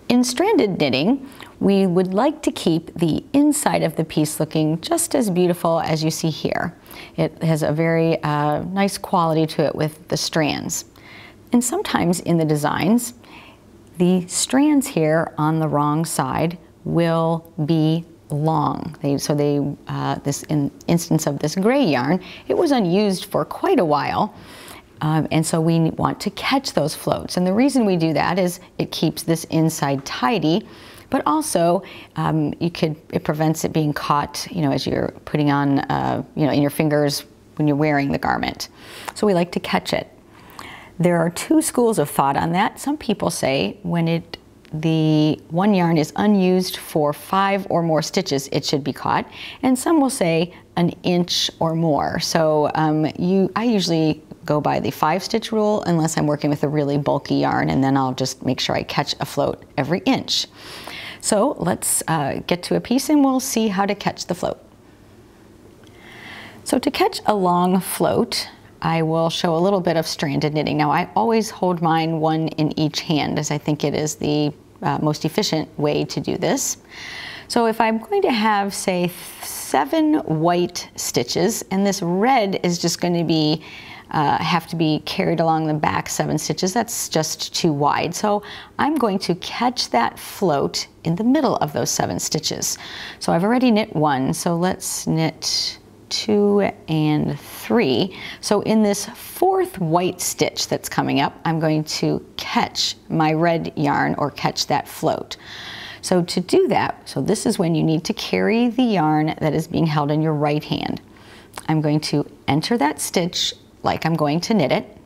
In stranded knitting, we would like to keep the inside of the piece looking just as beautiful as you see here. It has a very nice quality to it with the strands. And sometimes in the designs, the strands here on the wrong side will be long. This instance of this gray yarn, it was unused for quite a while. And so we want to catch those floats. And the reason we do that is it keeps this inside tidy, but also it prevents it being caught, as you're putting on, in your fingers when you're wearing the garment. So we like to catch it. There are two schools of thought on that. Some people say when the one yarn is unused for 5 or more stitches, it should be caught. And some will say an inch or more. So I usually go by the 5-stitch rule unless I'm working with a really bulky yarn, and then I'll just make sure I catch a float every inch. So let's get to a piece and we'll see how to catch the float. So to catch a long float, I will show a little bit of stranded knitting. Now I always hold mine one in each hand, as I think it is the most efficient way to do this. So if I'm going to have, say, 7 white stitches, and this red is just going to be have to be carried along the back 7 stitches, that's just too wide. So I'm going to catch that float in the middle of those 7 stitches. So I've already knit 1, so let's knit 2 and 3. So in this 4th white stitch that's coming up, I'm going to catch my red yarn or catch that float. So to do that, so this is when you need to carry the yarn that is being held in your right hand. I'm going to enter that stitch like I'm going to knit it,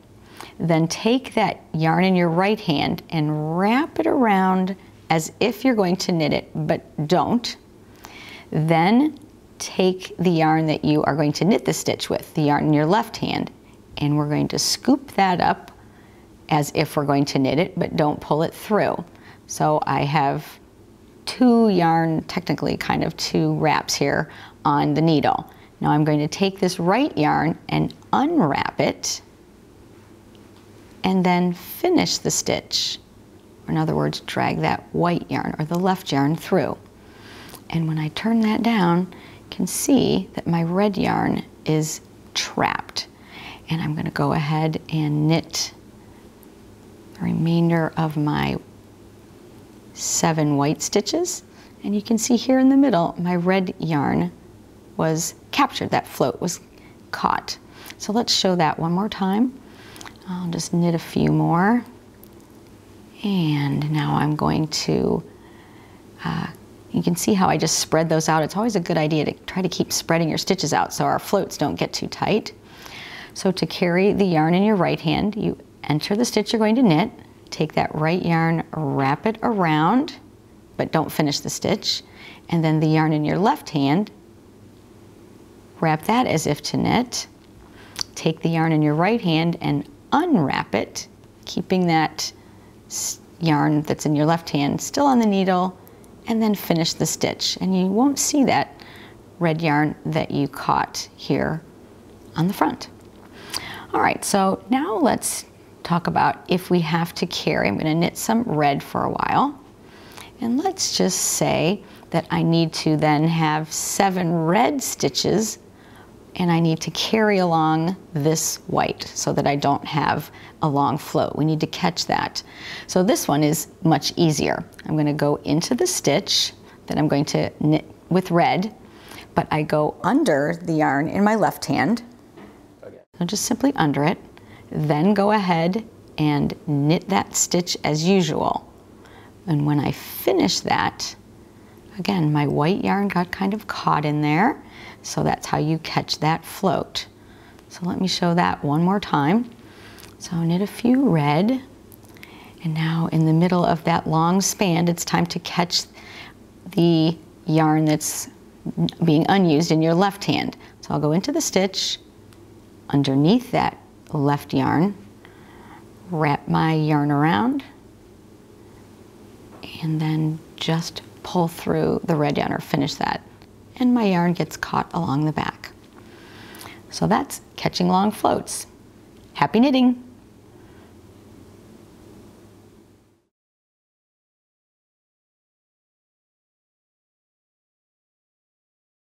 then take that yarn in your right hand and wrap it around as if you're going to knit it, but don't. Then take the yarn that you are going to knit the stitch with, the yarn in your left hand, and we're going to scoop that up as if we're going to knit it, but don't pull it through. So I have 2 yarn, technically kind of 2 wraps here on the needle. Now I'm going to take this right yarn and unwrap it and then finish the stitch. Or in other words, drag that white yarn or the left yarn through. And when I turn that down, you can see that my red yarn is trapped. And I'm going to go ahead and knit the remainder of my 7 white stitches. And you can see here in the middle, my red yarn was captured, that float was caught. So let's show that one more time. I'll just knit a few more. And now I'm going to, you can see how I just spread those out. It's always a good idea to try to keep spreading your stitches out so our floats don't get too tight. So to carry the yarn in your right hand, you enter the stitch you're going to knit, take that right yarn, wrap it around, but don't finish the stitch. And then the yarn in your left hand, wrap that as if to knit, take the yarn in your right hand and unwrap it, keeping that yarn that's in your left hand still on the needle, and then finish the stitch. And you won't see that red yarn that you caught here on the front. All right, so now let's talk about if we have to carry. I'm going to knit some red for a while. And let's just say that I need to then have 7 red stitches and I need to carry along this white so that I don't have a long float. We need to catch that. So this one is much easier. I'm going to go into the stitch that I'm going to knit with red, but I go under the yarn in my left hand. So just simply under it, then go ahead and knit that stitch as usual. And when I finish that, again, my white yarn got kind of caught in there. So that's how you catch that float. So let me show that one more time. So knit a few red, and now in the middle of that long span, it's time to catch the yarn that's being unused in your left hand. So I'll go into the stitch, underneath that left yarn, wrap my yarn around, and then just pull through the red yarn or finish that. And my yarn gets caught along the back. So that's catching long floats. Happy knitting!